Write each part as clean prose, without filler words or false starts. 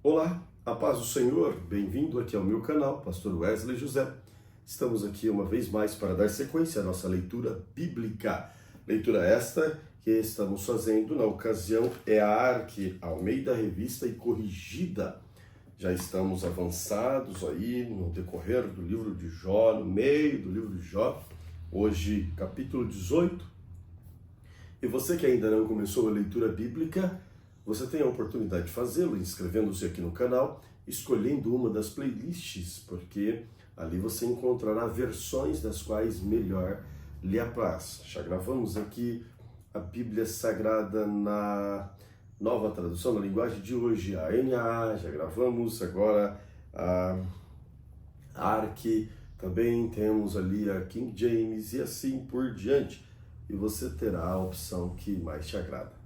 Olá, a paz do Senhor, bem-vindo aqui ao meu canal, Pastor Wesley José. Estamos aqui uma vez mais para dar sequência à nossa leitura bíblica. Leitura esta que estamos fazendo na ocasião é a Arque Almeida Revista e Corrigida. Já estamos avançados aí no decorrer do livro de Jó, no meio do livro de Jó, hoje capítulo 18. E você que ainda não começou a leitura bíblica, você tem a oportunidade de fazê-lo inscrevendo-se aqui no canal, escolhendo uma das playlists, porque ali você encontrará versões das quais melhor lhe apraz. Já gravamos aqui a Bíblia Sagrada na nova tradução, na linguagem de hoje, a NAA, já gravamos agora a Arque, também temos ali a King James e assim por diante, e você terá a opção que mais te agrada.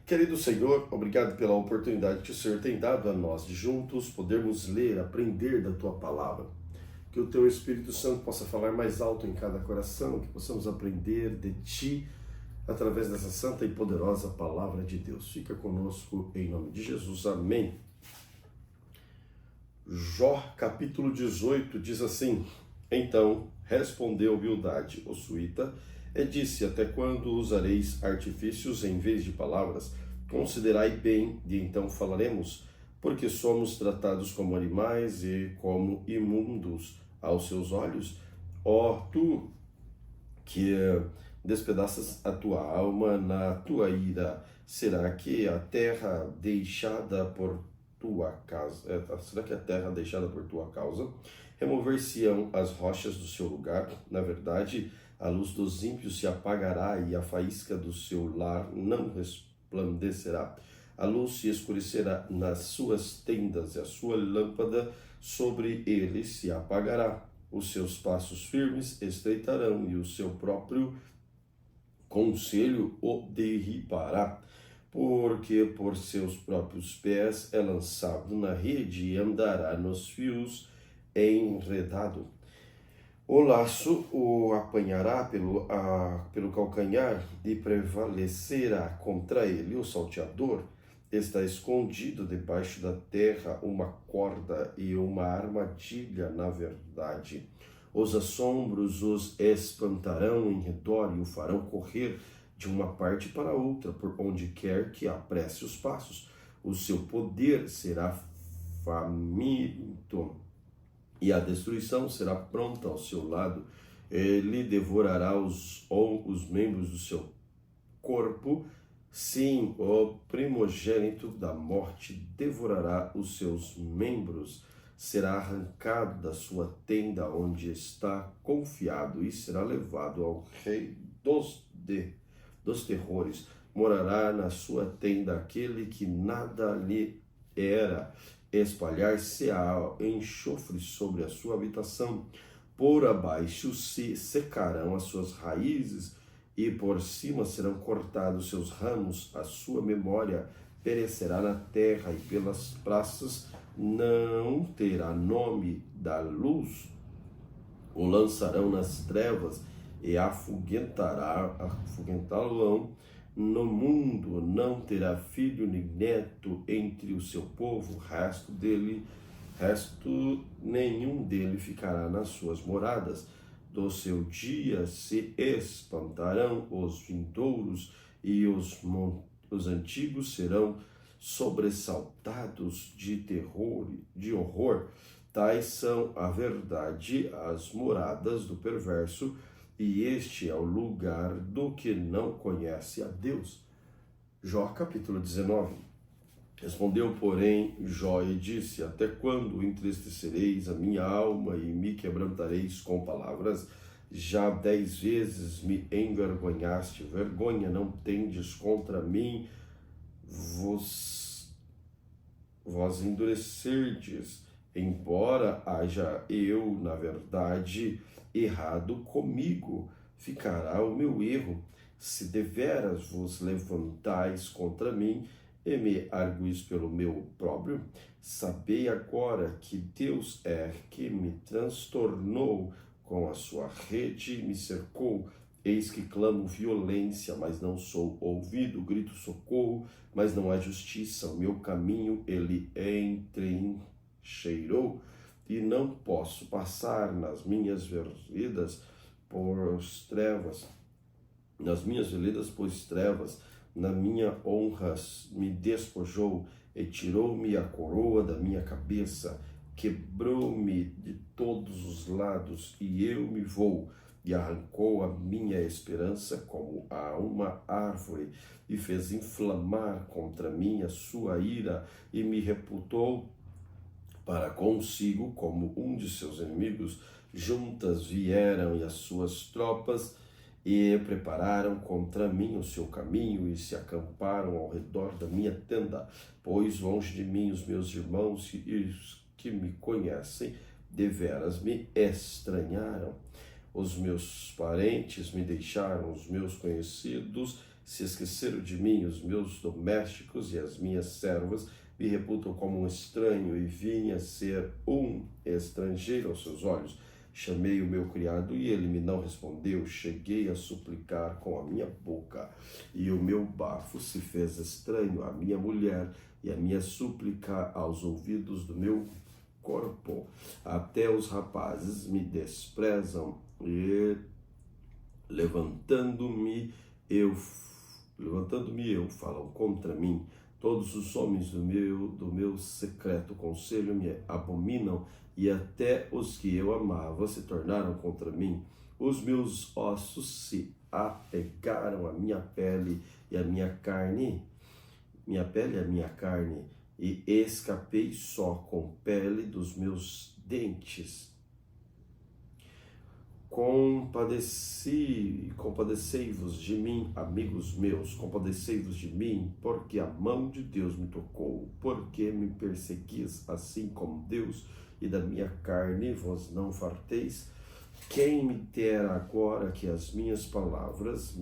Querido Senhor, obrigado pela oportunidade que o Senhor tem dado a nós de juntos podermos ler, aprender da Tua Palavra. Que o Teu Espírito Santo possa falar mais alto em cada coração, que possamos aprender de Ti através dessa santa e poderosa Palavra de Deus. Fica conosco em nome de Jesus. Amém. Jó, capítulo 18, diz assim: Então respondeu Bildade, o suíta, e disse: Até quando usareis artifícios em vez de palavras? Considerai bem, e então falaremos, porque somos tratados como animais e como imundos aos seus olhos. Ó, tu que despedaças a tua alma na tua ira, será que a terra deixada por tua causa, será que a terra deixada por tua causa, remover-se-ão as rochas do seu lugar? Na verdade, a luz dos ímpios se apagará e a faísca do seu lar não resplandecerá. A luz se escurecerá nas suas tendas e a sua lâmpada sobre ele se apagará. Os seus passos firmes estreitarão e o seu próprio conselho o derribará. Porque por seus próprios pés é lançado na rede e andará nos fios enredado. O laço o apanhará pelo calcanhar e prevalecerá contra ele. O salteador está escondido debaixo da terra uma corda e uma armadilha, na verdade. Os assombros os espantarão em redor e o farão correr de uma parte para outra, por onde quer que apresse os passos. O seu poder será faminto e a destruição será pronta ao seu lado. Ele devorará os membros do seu corpo. Sim, o primogênito da morte devorará os seus membros. Será arrancado da sua tenda onde está confiado e será levado ao rei dos terrores. Morará na sua tenda aquele que nada lhe era. Espalhar-se-á enxofre sobre a sua habitação. Por abaixo se secarão as suas raízes e por cima serão cortados seus ramos. A sua memória perecerá na terra e pelas praças não terá nome da luz. O lançarão nas trevas e afugentá-lo-ão no mundo. Não terá filho nem neto entre o seu povo. Resto nenhum dele ficará nas suas moradas. Do seu dia se espantarão os vindouros e os antigos serão sobressaltados de terror, de horror. Tais são a verdade as moradas do perverso, e este é o lugar do que não conhece a Deus. Jó capítulo 19. Respondeu, porém, Jó e disse: Até quando entristecereis a minha alma e me quebrantareis com palavras? Já 10 vezes me envergonhaste, vergonha não tendes contra mim, vós endurecerdes, embora haja eu, na verdade, errado comigo, ficará o meu erro. Se deveras vos levantais contra mim e me arguis pelo meu próprio, sabei agora que Deus é que me transtornou com a sua rede, me cercou Eis que clamo violência, mas não sou ouvido, grito socorro, mas não há justiça. O meu caminho ele entrincheirou, e não posso passar nas minhas veredas, pois trevas, na minha honra me despojou, e tirou-me a coroa da minha cabeça, quebrou-me de todos os lados, e eu me vou, e arrancou a minha esperança como a uma árvore, e fez inflamar contra mim a sua ira, e me reputou para consigo como um de seus inimigos. Juntas vieram e as suas tropas, e prepararam contra mim o seu caminho, e se acamparam ao redor da minha tenda. Pois longe de mim os meus irmãos e os que me conhecem deveras me estranharam. Os meus parentes me deixaram, os meus conhecidos se esqueceram de mim, os meus domésticos e as minhas servas me reputam como um estranho, e vim a ser um estrangeiro aos seus olhos. Chamei o meu criado e ele me não respondeu. Cheguei a suplicar com a minha boca, e o meu bafo se fez estranho à minha mulher, e a minha súplica aos ouvidos do meu corpo. Até os rapazes me desprezam, e levantando-me eu falam contra mim. Todos os homens do meu secreto conselho me abominam, e até os que eu amava se tornaram contra mim. Os meus ossos se apegaram à minha pele e à minha carne, e escapei só com pele dos meus dentes. Compadecei-vos de mim, amigos meus, compadecei-vos de mim, porque a mão de Deus me tocou. Porque me perseguis assim como Deus, e da minha carne vos não farteis? Quem me dera agora que as minhas palavras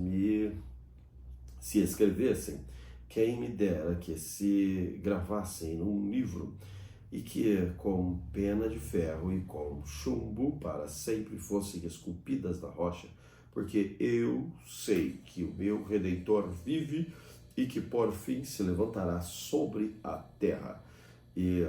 se escrevessem, quem me dera que se gravassem num livro, e que com pena de ferro e com chumbo para sempre fossem esculpidas na rocha, porque eu sei que o meu Redentor vive, e que por fim se levantará sobre a terra. E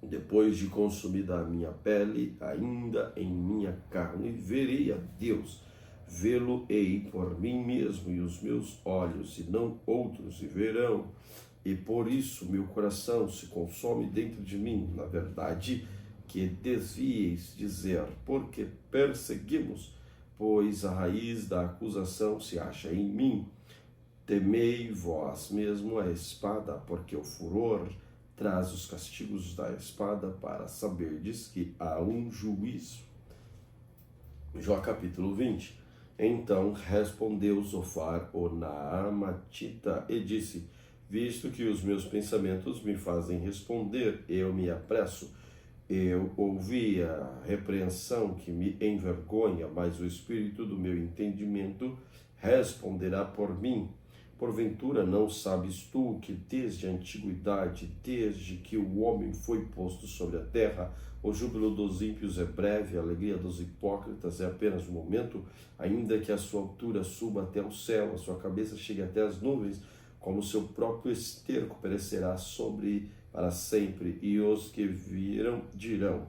depois de consumida a minha pele, ainda em minha carne, verei a Deus. Vê-lo-ei por mim mesmo, e os meus olhos, e não outros, e verão. E por isso meu coração se consome dentro de mim. Na verdade, que desvieis dizer, porque perseguimos, pois a raiz da acusação se acha em mim. Temei vós mesmo a espada, porque o furor traz os castigos da espada, para saberdes que há um juízo. Jó capítulo 20. Então respondeu Zofar o Naamatita e disse: visto que os meus pensamentos me fazem responder, eu me apresso. Eu ouvi a repreensão que me envergonha, mas o espírito do meu entendimento responderá por mim. Porventura não sabes tu que desde a antiguidade, desde que o homem foi posto sobre a terra, o júbilo dos ímpios é breve, a alegria dos hipócritas é apenas um momento, ainda que a sua altura suba até o céu, a sua cabeça chegue até as nuvens, como seu próprio esterco perecerá sobre para sempre, e os que viram dirão: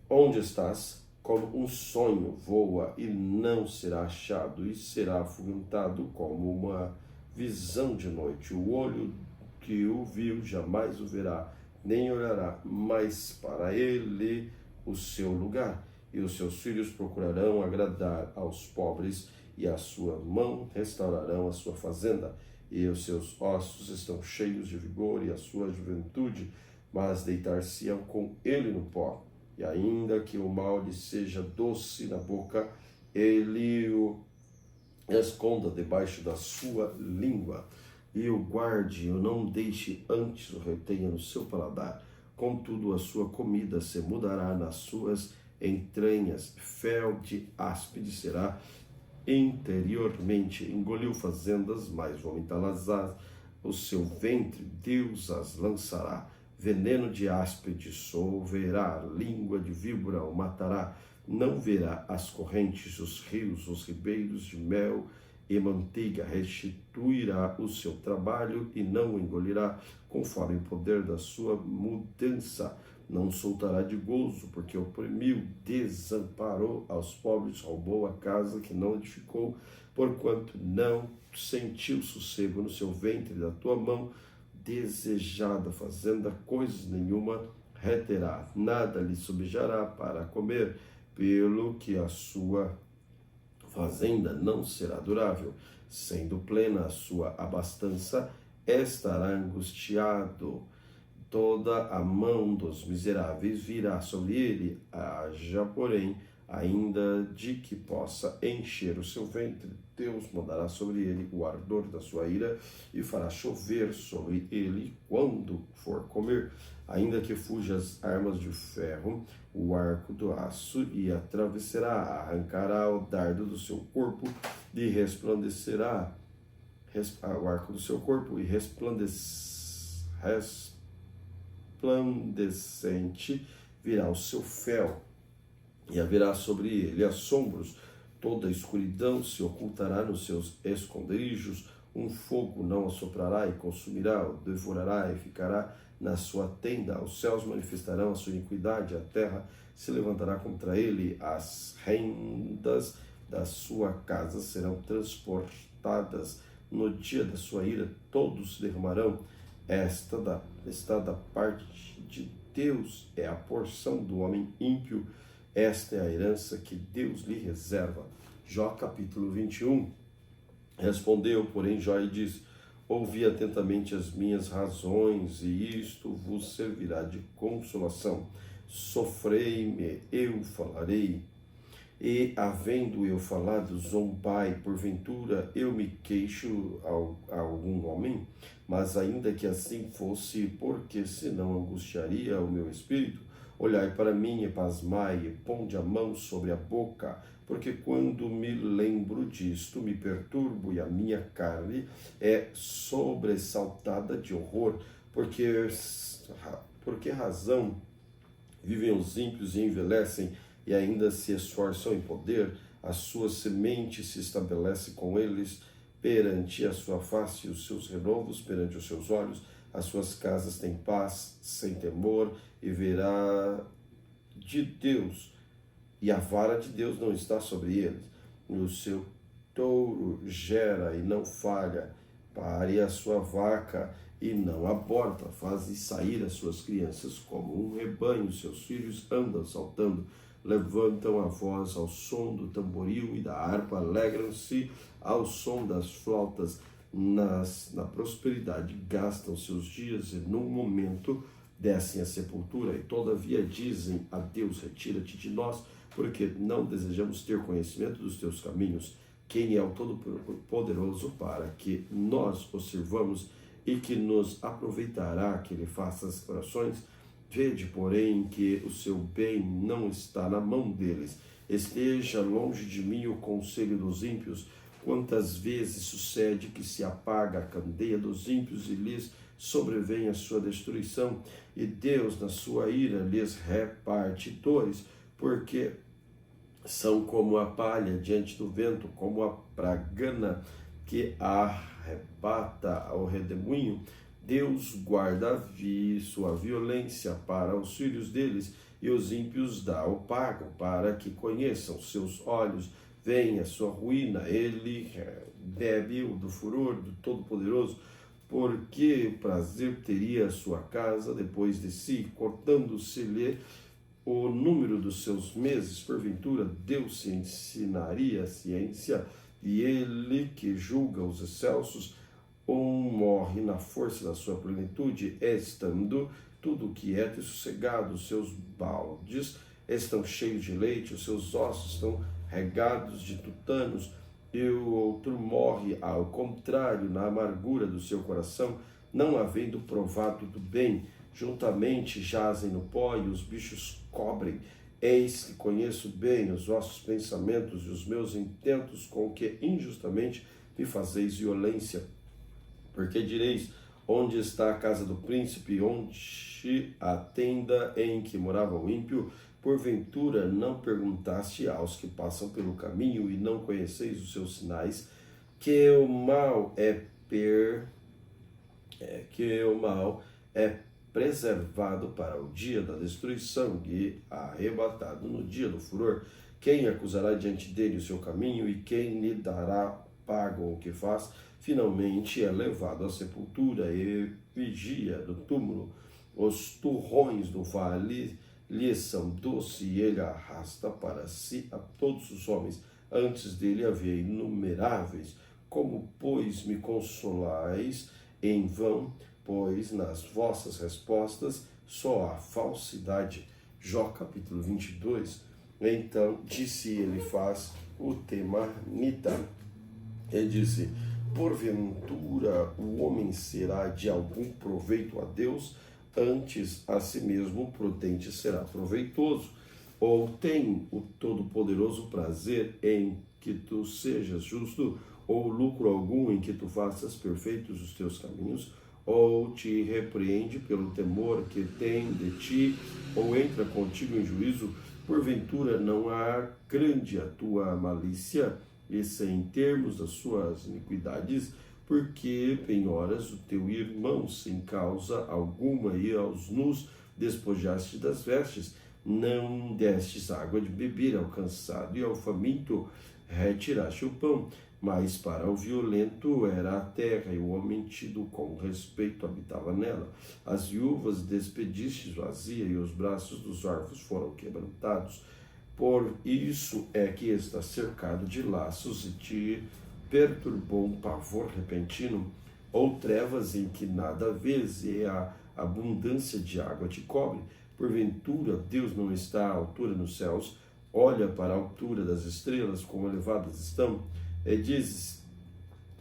onde estás? Como um sonho voa e não será achado, e será afugentado como uma visão de noite. O olho que o viu jamais o verá, nem olhará mais para ele o seu lugar. E os seus filhos procurarão agradar aos pobres, e a sua mão restaurarão a sua fazenda. E os seus ossos estão cheios de vigor, e a sua juventude, mas deitar-se-ão com ele no pó. E ainda que o mal lhe seja doce na boca, ele o esconda debaixo da sua língua, e o guarde, e o não deixe, antes o retenha no seu paladar. Contudo, a sua comida se mudará nas suas entranhas, fel de áspide será interiormente. Engoliu fazendas, mas vomitá-las-á o seu ventre, Deus as lançará. Veneno de áspide solverá, língua de víbora o matará. não verá as correntes, os rios, os ribeiros de mel e manteiga, restituirá o seu trabalho e não o engolirá, conforme o poder da sua mudança. Não soltará de gozo, porque oprimiu, desamparou aos pobres, roubou a casa que não edificou, porquanto não sentiu sossego no seu ventre, da tua mão desejada fazenda, coisas nenhuma reterá, nada lhe subjará para comer, pelo que a sua fazenda não será durável, sendo plena a sua abastança, estará angustiado. Toda a mão dos miseráveis virá sobre ele, haja, porém, ainda de que possa encher o seu ventre. Deus mandará sobre ele o ardor da sua ira e fará chover sobre ele quando for comer. Ainda que fuja as armas de ferro, o arco do aço e atravessará, arrancará o dardo do seu corpo e resplandecerá o arco do seu corpo e resplandecente virá o seu fel, e haverá sobre ele assombros, toda a escuridão se ocultará nos seus esconderijos, um fogo não assoprará e consumirá, o devorará e ficará na sua tenda, os céus manifestarão a sua iniquidade, a terra se levantará contra ele, as rendas da sua casa serão transportadas, no dia da sua ira todos se derramarão. Esta da parte de Deus é a porção do homem ímpio, esta é a herança que Deus lhe reserva. Jó capítulo 21. Respondeu, porém, Jó e disse: ouvi atentamente as minhas razões, e isto vos servirá de consolação. Sofrei-me, eu falarei. E, havendo eu falado, zombai, porventura eu me queixo a algum homem? Mas ainda que assim fosse, porque senão angustiaria o meu espírito? Olhai para mim e pasmai, e ponde a mão sobre a boca, porque quando me lembro disto, me perturbo, e a minha carne é sobressaltada de horror. Por que razão vivem os ímpios e envelhecem, e ainda se esforçam em poder? A sua semente se estabelece com eles perante a sua face, os seus renovos perante os seus olhos. As suas casas têm paz, sem temor, e verá de Deus, e a vara de Deus não está sobre eles. O seu touro gera e não falha, pare a sua vaca e não aborta, faz sair as suas crianças como um rebanho, seus filhos andam saltando, levantam a voz ao som do tamboril e da harpa, alegram-se ao som das flautas. Na prosperidade gastam seus dias, e num momento descem à sepultura, e todavia dizem a Deus: retira-te de nós, porque não desejamos ter conhecimento dos teus caminhos. Quem é o Todo-Poderoso para que nós o sirvamos, e que nos aproveitará que ele faça as orações? Vede, porém, que o seu bem não está na mão deles. Esteja longe de mim o conselho dos ímpios. Quantas vezes sucede que se apaga a candeia dos ímpios e lhes sobrevém a sua destruição, e Deus, na sua ira, lhes reparte dores, porque são como a palha diante do vento, como a pragana que arrebata o redemoinho. Deus guarda sua violência para os filhos deles, e os ímpios o pagam, para que conheçam seus olhos, vem a sua ruína. Ele bebe do furor do Todo-Poderoso, porque prazer teria a sua casa depois de si, cortando-se-lhe o número dos seus meses. Porventura Deus se ensinaria a ciência, e ele que julga os excelsos, morre na força da sua plenitude, estando tudo quieto e sossegado. Os seus baldes estão cheios de leite, os seus ossos estão regados de tutanos, e o outro morre ao contrário, na amargura do seu coração, não havendo provado do bem. Juntamente jazem no pó, e os bichos cobrem. Eis que conheço bem os vossos pensamentos e os meus intentos, com que injustamente me fazeis violência. Porque direis: onde está a casa do príncipe, onde a tenda em que morava o ímpio? Porventura não perguntaste aos que passam pelo caminho e não conheceis os seus sinais, que o mal é preservado para o dia da destruição e arrebatado no dia do furor. Quem acusará diante dele o seu caminho e quem lhe dará pago o que faz? Finalmente é levado à sepultura e vigia do túmulo. Os turrões do vale lhe são doce e ele arrasta para si a todos os homens. Antes dele havia inumeráveis. Como, pois, me consolais em vão? Pois nas vossas respostas só há falsidade. Jó capítulo 22. Então disse ele, faz o temanita, e disse: porventura o homem será de algum proveito a Deus? Antes a si mesmo o prudente será proveitoso. Ou tem o Todo-Poderoso prazer em que tu sejas justo, ou lucro algum em que tu faças perfeitos os teus caminhos? Ou te repreende pelo temor que tem de ti, ou entra contigo em juízo? Porventura não há grande a tua malícia, e sem termos das suas iniquidades? Porque penhoras o teu irmão sem causa alguma, e aos nus despojaste das vestes. Não destes água de beber ao cansado, e ao faminto retiraste o pão. Mas para o violento era a terra, e o homem tido com respeito habitava nela. As viúvas despedistes vazia, e os braços dos órfãos foram quebrantados. Por isso é que está cercado de laços, e te perturbou um pavor repentino, ou trevas em que nada vês, e a abundância de água te cobre. Porventura Deus não está à altura nos céus? Olha para a altura das estrelas, como elevadas estão. E dizes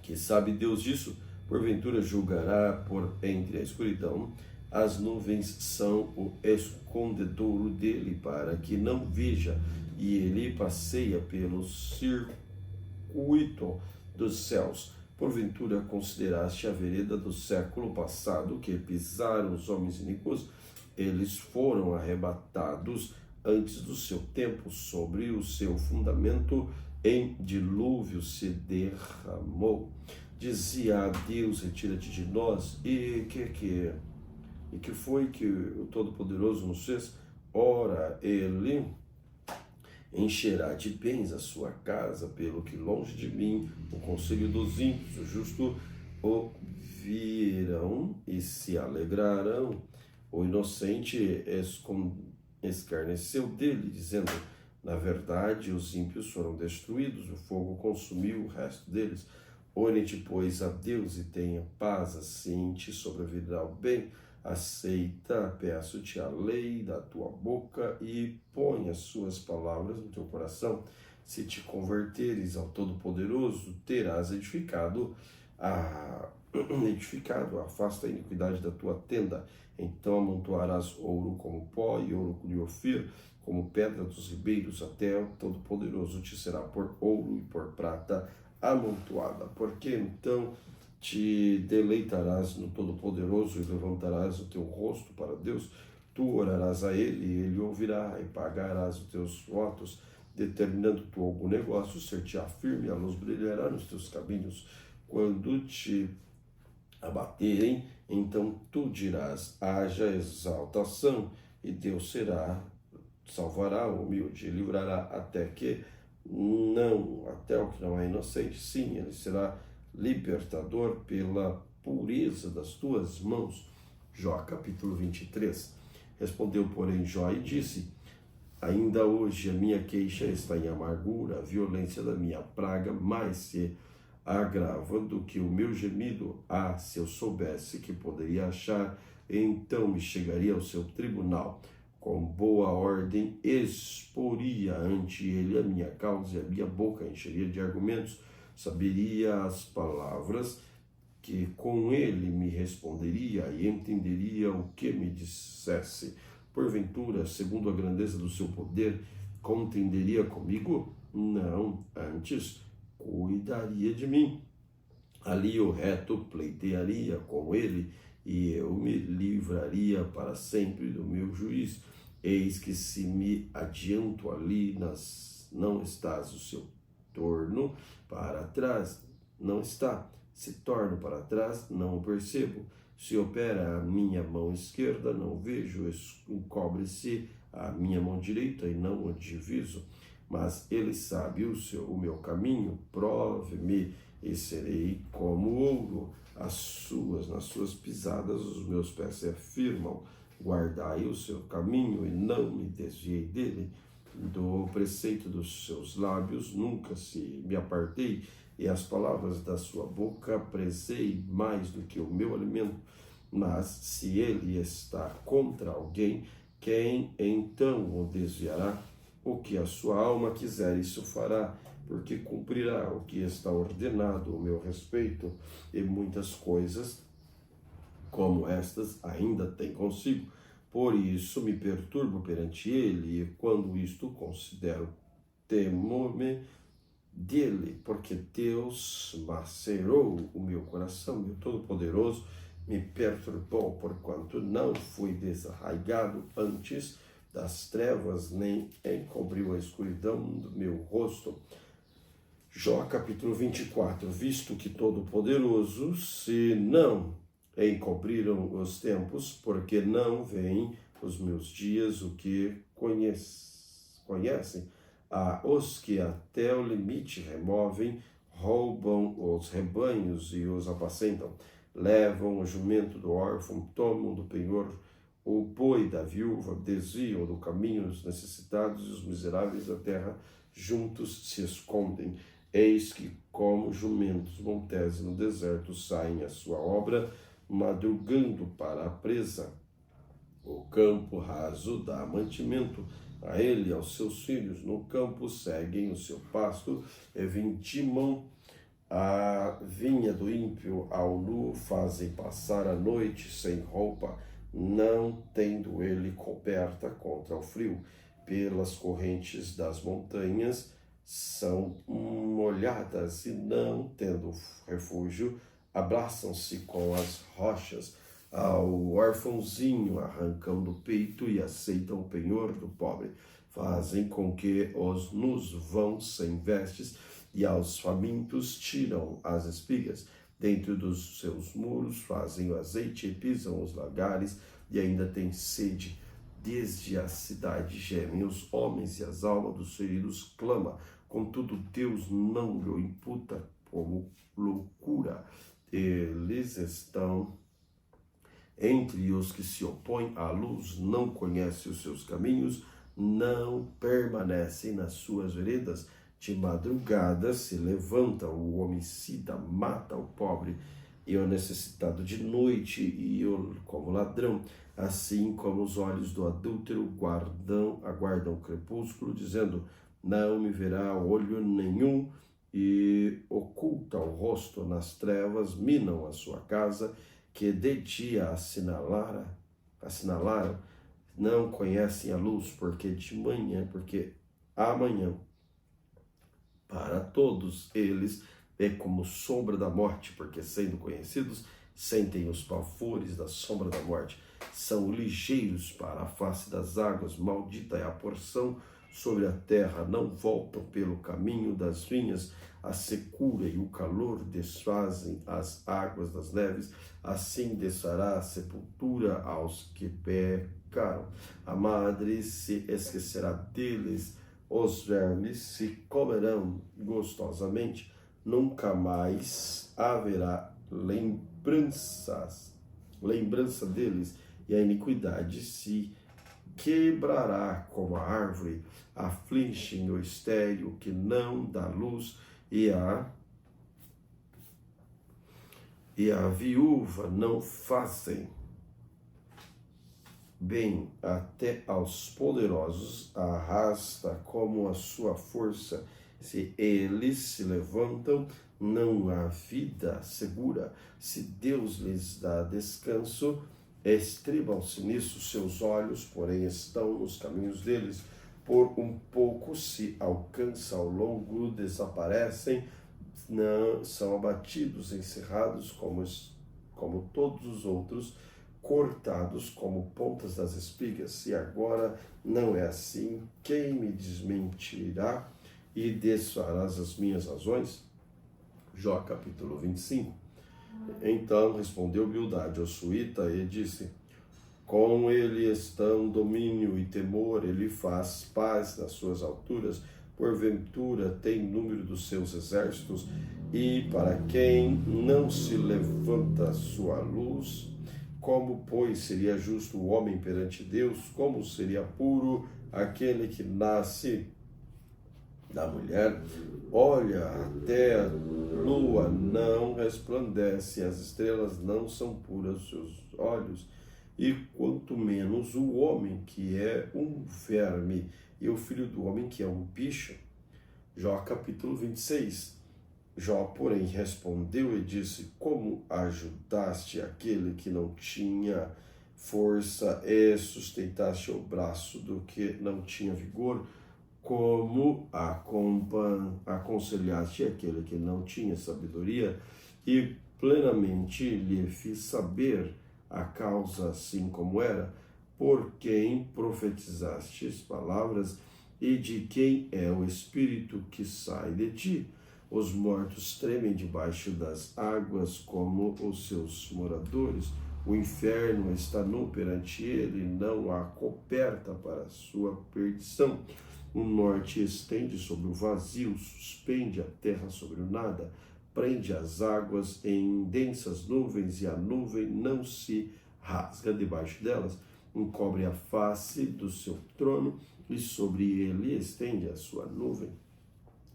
que sabe Deus disso? Porventura julgará por entre a escuridão? As nuvens são o escondedouro dele, para que não veja, e ele passeia pelo circuito dos céus. Porventura consideraste a vereda do século passado, que pisaram os homens iníquos? Eles foram arrebatados antes do seu tempo, sobre o seu fundamento em dilúvio se derramou. Dizia a Deus: retira-te de nós. E que foi que o Todo-Poderoso nos fez? Ora, ele encherá de bens a sua casa, pelo que longe de mim o conselho dos ímpios. O justo ouvirão e se alegrarão. O inocente escarneceu dele, dizendo: na verdade, os ímpios foram destruídos, o fogo consumiu o resto deles. Ore-te, pois, a Deus e tenha paz, assim te sobrevirá o bem. Aceita, peço-te, a lei da tua boca e põe as suas palavras no teu coração. Se te converteres ao Todo-Poderoso, terás edificado, afasta a iniquidade da tua tenda. Então amontoarás ouro como pó e ouro de Ofir, como pedra dos ribeiros, até o Todo-Poderoso te será por ouro e por prata amontoada. Porque então te deleitarás no Todo-Poderoso e levantarás o teu rosto para Deus. Tu orarás a Ele e Ele ouvirá, e pagarás os teus votos. Determinando tu algum negócio, ser-te-á firme, a luz brilhará nos teus caminhos. Quando te abaterem, então tu dirás: haja exaltação, e Deus salvará o humilde, e livrará até o que não é inocente. Sim, ele será libertador pela pureza das tuas mãos. Jó capítulo 23. Respondeu, porém, Jó e disse: ainda hoje a minha queixa está em amargura, a violência da minha praga mais se agrava do que o meu gemido. Se eu soubesse que poderia achar, então me chegaria ao seu tribunal. Com boa ordem exporia ante ele a minha causa, e a minha boca encheria de argumentos. Saberia as palavras que com ele me responderia, e entenderia o que me dissesse. Porventura, segundo a grandeza do seu poder, contenderia comigo? Não, antes cuidaria de mim. Ali o reto pleitearia com ele, e eu me livraria para sempre do meu juiz. Eis que se me adianto ali, não estás o seu torno para trás, não está. Se torno para trás, não o percebo. Se opera a minha mão esquerda, não vejo. Encobre-se a minha mão direita e não o diviso. Mas ele sabe o meu caminho, prove-me e serei como ouro. Nas suas pisadas os meus pés se afirmam. Guardai o seu caminho e não me desviei dele. Do preceito dos seus lábios nunca se me apartei, e as palavras da sua boca prezei mais do que o meu alimento. Mas se ele está contra alguém, quem então o desviará? O que a sua alma quiser, isso fará, porque cumprirá o que está ordenado ao meu respeito, e muitas coisas como estas ainda tem consigo. Por isso me perturbo perante ele, e quando isto considero, temo-me dele, porque Deus macerou o meu coração, meu Todo-Poderoso me perturbou, porquanto não fui desarraigado antes das trevas, nem encobriu a escuridão do meu rosto. Jó capítulo 24, visto que Todo-Poderoso, se não encobriram os tempos, porque não veem os meus dias, o que conhecem, os que até o limite removem, roubam os rebanhos e os apacentam, levam o jumento do órfão, tomam do penhor o boi da viúva, desviam do caminho os necessitados e os miseráveis da terra juntos se escondem. Eis que, como jumentos monteses no deserto, saem a sua obra, madrugando para a presa. O campo raso dá mantimento a ele e aos seus filhos. No campo seguem o seu pasto e vindimam a vinha do ímpio. Ao nu fazem passar a noite sem roupa, não tendo ele coberta contra o frio. Pelas correntes das montanhas são molhadas e, não tendo refúgio, abraçam-se com as rochas. Ao órfãozinho arrancam do peito e aceitam o penhor do pobre. Fazem com que os nus vão sem vestes e aos famintos tiram as espigas. Dentro dos seus muros fazem o azeite e pisam os lagares, e ainda têm sede. Desde a cidade gemem os homens, e as almas dos feridos clamam. Contudo, Deus não lhe imputa como loucura. Eles estão entre os que se opõem à luz, não conhecem os seus caminhos, não permanecem nas suas veredas. De madrugada se levanta o homicida, mata o pobre e o necessitado de noite, e como ladrão, assim como os olhos do adúltero aguardam o crepúsculo, dizendo: não me verá olho nenhum, e oculta o rosto nas trevas, minam a sua casa, que de dia assinalaram, não conhecem a luz, porque amanhã para todos eles é como sombra da morte, porque, sendo conhecidos, sentem os pavores da sombra da morte. São ligeiros para a face das águas, maldita é a porção sobre a terra. Não voltam pelo caminho das vinhas, a secura e o calor desfazem as águas das neves. Assim desfará a sepultura aos que pecaram. A madre se esquecerá deles, os vermes se comerão gostosamente, nunca mais haverá lembrança deles, e a iniquidade se quebrará como a árvore. Afligem o estéril que não dá luz, e a viúva não fazem bem. Até aos poderosos arrasta como a sua força. Se eles se levantam, não há vida segura. Se Deus lhes dá descanso, estribam-se nisso. Seus olhos, porém, estão nos caminhos deles. Por um pouco se alcança, ao longo desaparecem, não são abatidos, encerrados como todos os outros. cortados como pontas das espigas. Se agora não é assim, quem me desmentirá e desfarás as minhas razões? Jó capítulo 25. Então respondeu Bildade, o suíta, e disse: com ele estão domínio e temor, ele faz paz nas suas alturas, porventura tem número dos seus exércitos, e para quem não se levanta sua luz, como, pois, seria justo o homem perante Deus? Como seria puro aquele que nasce da mulher? Olha, até a lua não resplandece, as estrelas não são puras os seus olhos, e quanto menos o homem, que é um verme, e o filho do homem, que é um bicho. Jó capítulo 26. Jó, porém, respondeu e disse: como ajudaste aquele que não tinha força e sustentaste o braço do que não tinha vigor? Como aconselhaste aquele que não tinha sabedoria e plenamente lhe fiz saber a causa assim como era? Por quem profetizaste as palavras e de quem é o espírito que sai de ti? Os mortos tremem debaixo das águas como os seus moradores. O inferno está nu perante ele, não há coberta para a sua perdição. O norte estende sobre o vazio, suspende a terra sobre o nada, prende as águas em densas nuvens, e a nuvem não se rasga debaixo delas. Encobre a face do seu trono, e sobre ele estende a sua nuvem.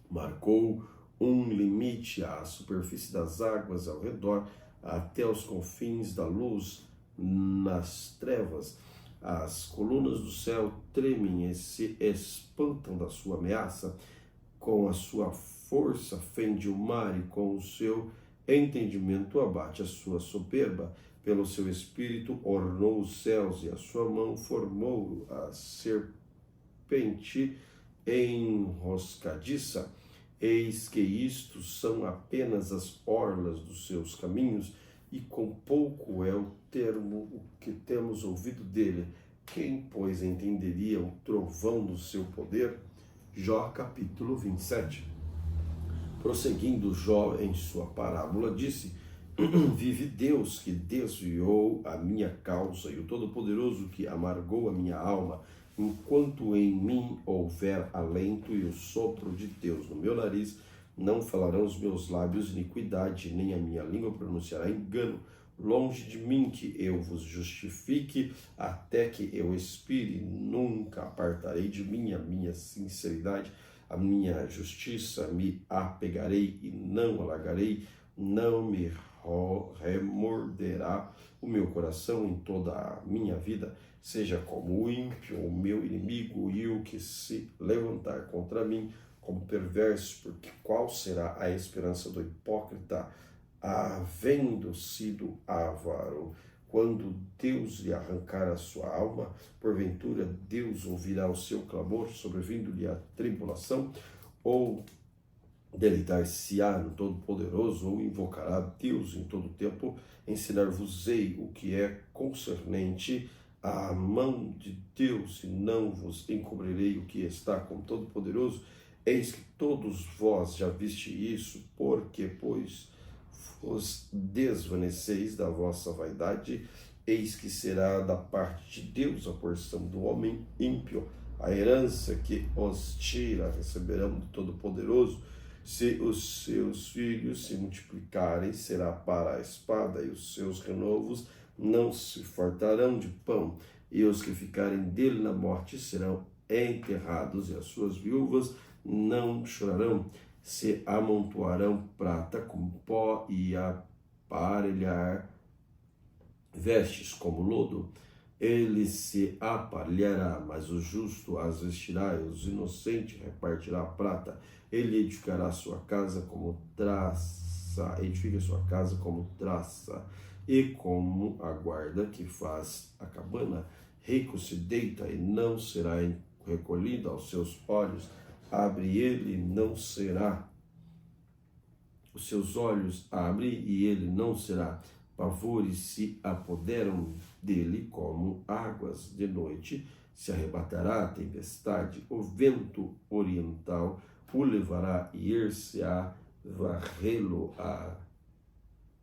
Marcou um limite à superfície das águas ao redor, até os confins da luz nas trevas. As colunas do céu tremem e se espantam da sua ameaça. Com a sua força fende o mar, e com o seu entendimento abate a sua soberba. Pelo seu espírito ornou os céus, e a sua mão formou a serpente enroscadiça. Eis que isto são apenas as orlas dos seus caminhos, e com pouco é o termo o que temos ouvido dele. Quem, pois, entenderia o trovão do seu poder? Jó capítulo 27. Prosseguindo Jó em sua parábola, disse: vive Deus, que desviou a minha causa, e o Todo-Poderoso, que amargou a minha alma. Enquanto em mim houver alento e o sopro de Deus no meu nariz, não falarão os meus lábios iniquidade, nem a minha língua pronunciará engano. Longe de mim que eu vos justifique, até que eu expire. Nunca apartarei de mim a minha sinceridade, a minha justiça me apegarei e não alargarei. Não me remorderá o meu coração em toda a minha vida. Seja como o ímpio, o meu inimigo, e o que se levantar contra mim como perverso, porque qual será a esperança do hipócrita, havendo sido avaro? Quando Deus lhe arrancar a sua alma, porventura Deus ouvirá o seu clamor, sobrevindo-lhe a tribulação? Ou deleitar-se-á no Todo-Poderoso, ou invocará Deus em todo tempo? Ensinar-vos-ei o que é concernente à mão de Deus, e não vos encobrirei o que está com Todo-Poderoso. Eis que todos vós já viste isso, porque, pois, vos desvaneceis da vossa vaidade. Eis que será da parte de Deus a porção do homem ímpio, a herança que os tira, receberão do Todo-Poderoso. Se os seus filhos se multiplicarem, será para a espada, e os seus renovos não se fartarão de pão, e os que ficarem dele na morte serão enterrados, e as suas viúvas não chorarão. Se amontoarão prata como pó, e aparelhar vestes como lodo. Ele se aparelhará, mas o justo as vestirá, e os inocentes repartirá a prata. Ele edificará sua casa como traça, edifica sua casa como traça, e como a guarda que faz a cabana. Rico se deita e não será recolhido aos seus olhos. Abre ele, não será. Os seus olhos abre e ele não será. pavores se apoderam dele como águas. De noite se arrebatará a tempestade, o vento oriental o levará e ir-se-á, varrê-lo-á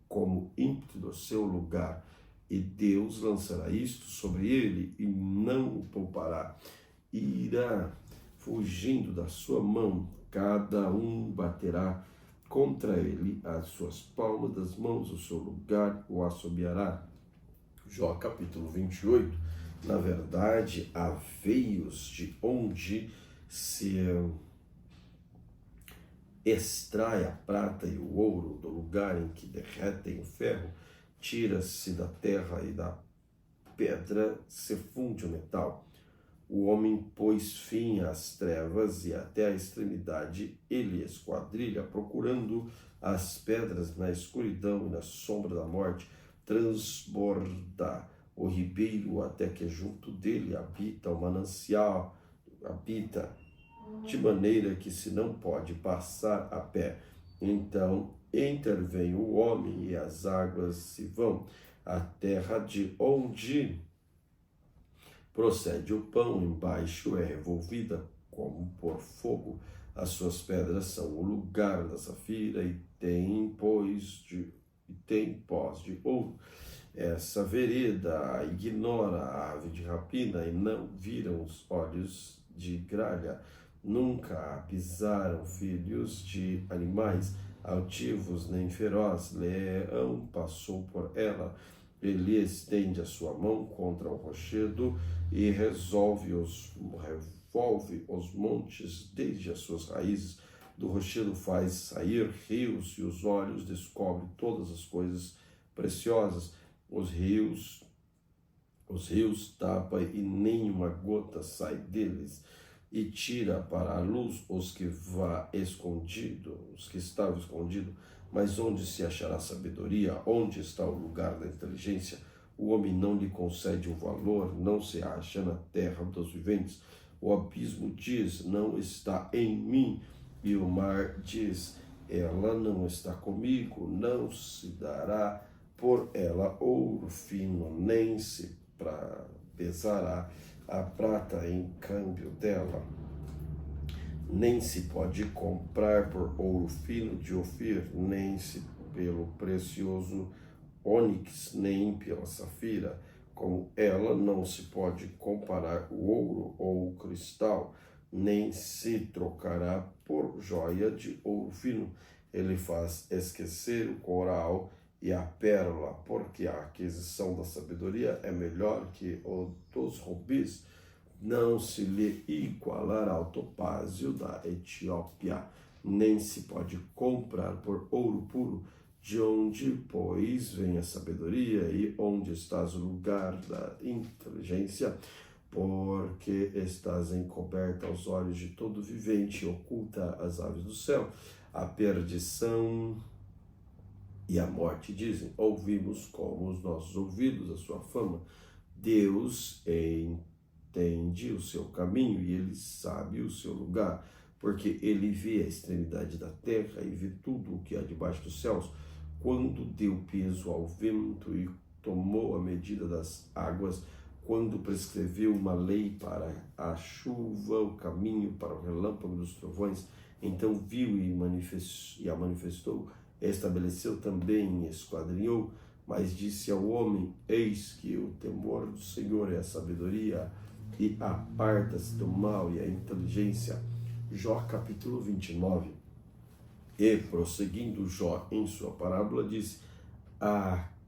como ímpeto do seu lugar. E Deus lançará isto sobre ele e não o poupará. Irá fugindo da sua mão, cada um baterá contra ele as suas palmas das mãos, o seu lugar o assobiará. Jó capítulo 28. Na verdade, há veios de onde se extrai a prata e o ouro, do lugar em que derretem o ferro, tira-se da terra e da pedra se funde o metal. O homem pôs fim às trevas e até a extremidade ele esquadrilha, procurando as pedras na escuridão e na sombra da morte. Transborda o ribeiro até que junto dele habita o manancial, habita de maneira que se não pode passar a pé. Então intervém o homem e as águas se vão. A terra de onde procede o pão, embaixo é revolvida como por fogo. As suas pedras são o lugar da safira e tem pós de ouro. Essa vereda ignora a ave de rapina e não viram os olhos de gralha. Nunca pisaram filhos de animais altivos nem feroz. Leão passou por ela. Ele estende a sua mão contra o rochedo e revolve os montes desde as suas raízes. Do rochedo faz sair rios e os olhos descobrem todas as coisas preciosas. Os rios tapa e nenhuma gota sai deles, e tira para a luz os que estavam escondidos. Mas onde se achará sabedoria? Onde está o lugar da inteligência? O homem não lhe concede o valor, não se acha na terra dos viventes. O abismo diz, não está em mim, e o mar diz, ela não está comigo. Não se dará por ela ouro fino, nem se pesará a prata em câmbio dela. Nem se pode comprar por ouro fino de Ofir, nem se pelo precioso ônix, nem pela safira. Como ela não se pode comparar o ouro ou o cristal, nem se trocará por joia de ouro fino. Ele faz esquecer o coral e a pérola, porque a aquisição da sabedoria é melhor que o dos rubis. Não se lhe igualará ao topázio da Etiópia, nem se pode comprar por ouro puro. De onde, pois, vem a sabedoria e onde estás o lugar da inteligência? Porque estás encoberta aos olhos de todo vivente, oculta às aves do céu. A perdição e a morte dizem, ouvimos com os nossos ouvidos a sua fama. Deus entende o seu caminho e ele sabe o seu lugar, porque ele vê a extremidade da terra e vê tudo o que há debaixo dos céus. Quando deu peso ao vento e tomou a medida das águas, quando prescreveu uma lei para a chuva, o caminho para o relâmpago dos trovões, então viu e a manifestou, estabeleceu também e esquadrinhou, mas disse ao homem, eis que o temor do Senhor é a sabedoria, e aparta-se do mal e a inteligência. Jó capítulo 29. E prosseguindo Jó em sua parábola disse,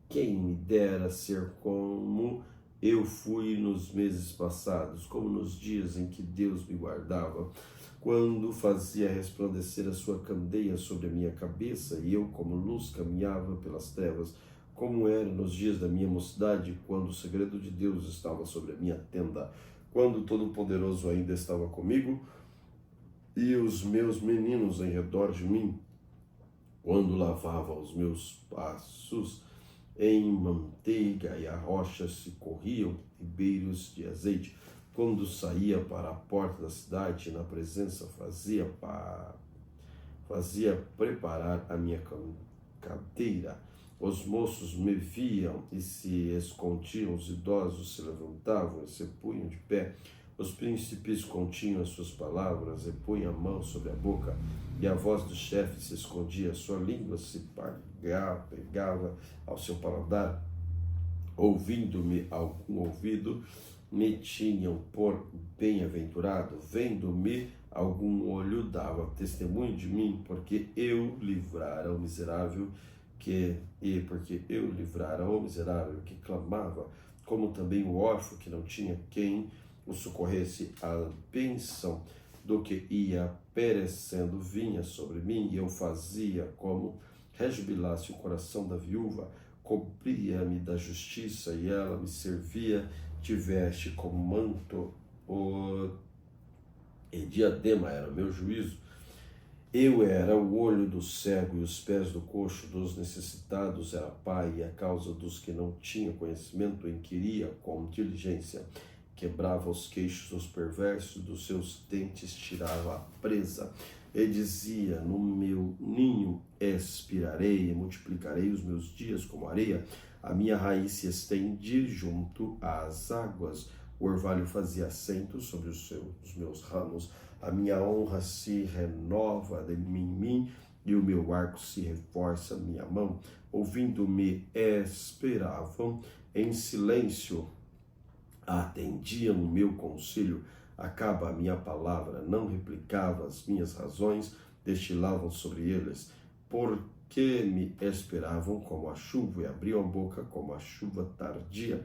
quem me dera ser como eu fui nos meses passados, como nos dias em que Deus me guardava, quando fazia resplandecer a sua candeia sobre a minha cabeça, e eu como luz caminhava pelas trevas, como era nos dias da minha mocidade, quando o segredo de Deus estava sobre a minha tenda, quando o Todo-Poderoso ainda estava comigo, e os meus meninos em redor de mim, quando lavava os meus passos em manteiga e a rocha se corriam ribeiros de azeite, quando saía para a porta da cidade, na presença fazia preparar a minha cadeira, Os moços me viam e se escondiam, os idosos se levantavam e se punham de pé. Os príncipes continham as suas palavras e punham a mão sobre a boca, e a voz do chefe se escondia, a sua língua se pegava ao seu paladar. Ouvindo-me algum ouvido, me tinham por bem-aventurado, vendo-me algum olho dava testemunho de mim, porque eu livrara o miserável que clamava, como também o órfão que não tinha quem o socorresse. A bênção do que ia perecendo vinha sobre mim, e eu fazia como rejubilasse o coração da viúva, cobria-me da justiça, e ela me servia de veste com manto, e diadema era meu juízo. Eu era o olho do cego e os pés do coxo, dos necessitados era pai, e a causa dos que não tinham conhecimento inquiria com diligência. Quebrava os queixos dos perversos, dos seus dentes tirava a presa. E dizia: no meu ninho expirarei e multiplicarei os meus dias como areia. A minha raiz se estende junto às águas. O orvalho fazia assento sobre os meus ramos. A minha honra se renova em mim, e o meu arco se reforça minha mão. Ouvindo-me esperavam em silêncio, atendiam o meu conselho. Acaba a minha palavra, não replicava as minhas razões, destilavam sobre eles, porque me esperavam como a chuva e abriam a boca como a chuva tardia.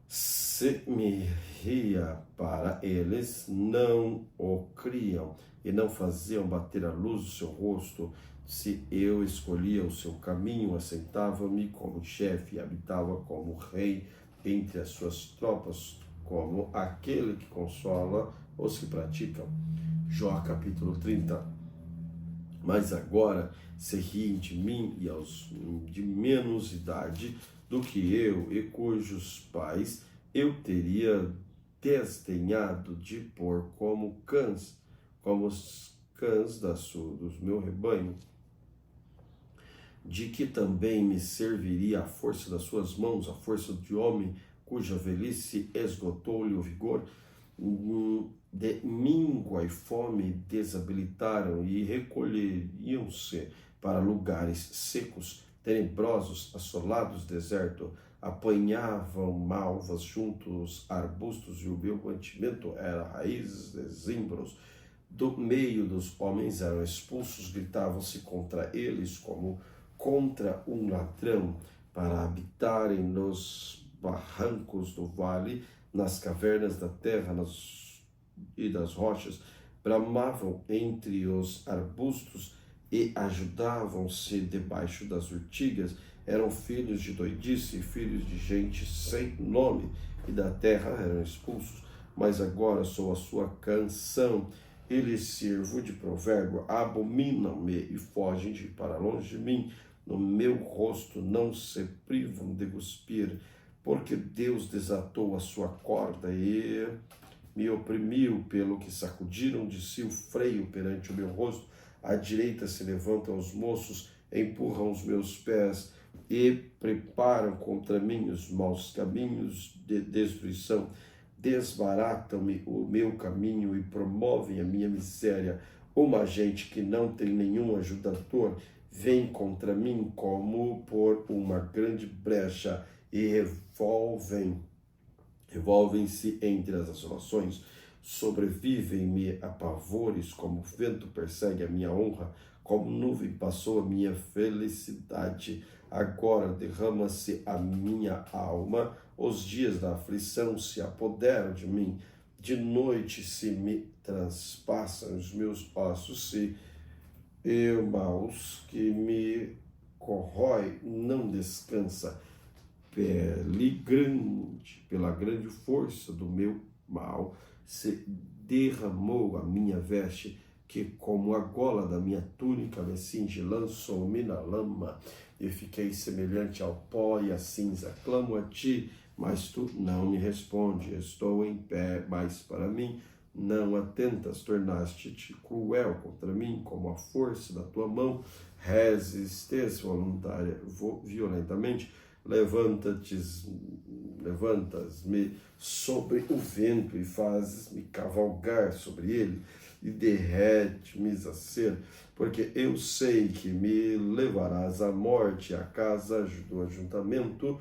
Se me ria para eles, não o criam e não faziam bater a luz do seu rosto. Se eu escolhia o seu caminho, assentava-me como chefe e habitava como rei entre as suas tropas, como aquele que consola os que praticam. Jó capítulo 30. Mas agora se riem de mim e aos de menos idade do que eu, e cujos pais eu teria desdenhado de pôr como os cães do meu rebanho, de que também me serviria a força das suas mãos, a força de homem cuja velhice esgotou-lhe o vigor. De míngua e fome desabilitaram e recolheriam-se para lugares secos, tenebrosos, assolados, deserto. Apanhavam malvas junto aos arbustos, e o meu mantimento era raízes de zimbros. Do meio dos homens eram expulsos, gritavam-se contra eles como contra um ladrão, para habitarem nos barrancos do vale, nas cavernas da terra e das rochas. Bramavam entre os arbustos e ajudavam-se debaixo das urtigas. Eram filhos de doidice, filhos de gente sem nome, e da terra eram expulsos. Mas agora sou a sua canção, e lhes sirvo de provérbio. Abominam-me e fogem para longe de mim. No meu rosto não se privam de cuspir, porque Deus desatou a sua corda e me oprimiu, pelo que sacudiram de si o freio perante o meu rosto. À direita se levantam os moços, empurram os meus pés e preparam contra mim os maus caminhos de destruição. Desbaratam-me o meu caminho e promovem a minha miséria. Uma gente que não tem nenhum ajudador vem contra mim como por uma grande brecha e revolvem-se entre as assolações. Sobrevivem-me a pavores, como o vento persegue a minha honra, como nuvem passou a minha felicidade. Agora derrama-se a minha alma, os dias da aflição se apoderam de mim. De noite se me transpassam os meus ossos, e maus que me corrói não descansa. Pela grande força do meu mal, se derramou a minha veste, que como a gola da minha túnica me cinge. Lançou-me na lama e fiquei semelhante ao pó e à cinza. Clamo a ti, mas tu não me respondes. Estou em pé, mas para mim não atentas, tornaste-te cruel contra mim, como a força da tua mão, resistência voluntária, violentamente, levantas-me sobre o vento e fazes-me cavalgar sobre ele, e derrete-me a ser, porque eu sei que me levarás à morte, à casa do ajuntamento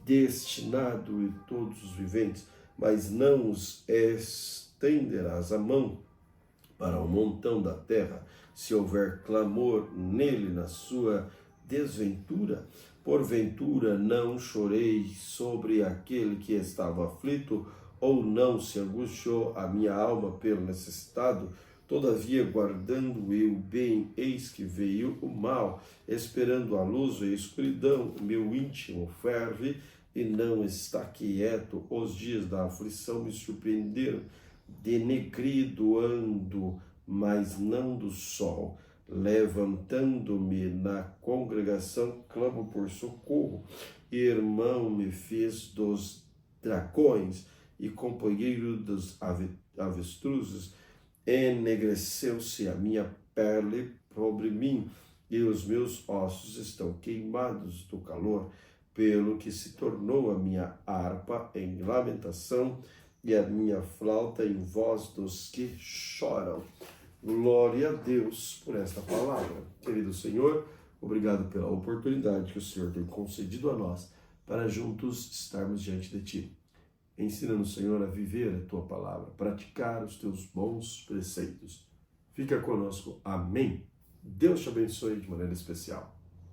destinado e todos os viventes, mas não os estenderás a mão para o montão da terra, se houver clamor nele na sua desventura. Porventura não chorei sobre aquele que estava aflito, ou não se angustiou a minha alma pelo necessitado? Todavia, guardando eu o bem, eis que veio o mal, esperando a luz e a escuridão, o meu íntimo ferve e não está quieto. Os dias da aflição me surpreenderam, denegrido ando, mas não do sol. Levantando-me na congregação, clamo por socorro. Irmão me fez dos dragões e companheiro dos avestruzes. Enegreceu-se a minha pele sobre mim, e os meus ossos estão queimados do calor, pelo que se tornou a minha harpa em lamentação e a minha flauta em voz dos que choram. Glória a Deus por esta palavra. Querido Senhor, obrigado pela oportunidade que o Senhor tem concedido a nós para juntos estarmos diante de Ti. Ensina-nos, Senhor, a viver a Tua palavra, praticar os Teus bons preceitos. Fica conosco. Amém. Deus te abençoe de maneira especial.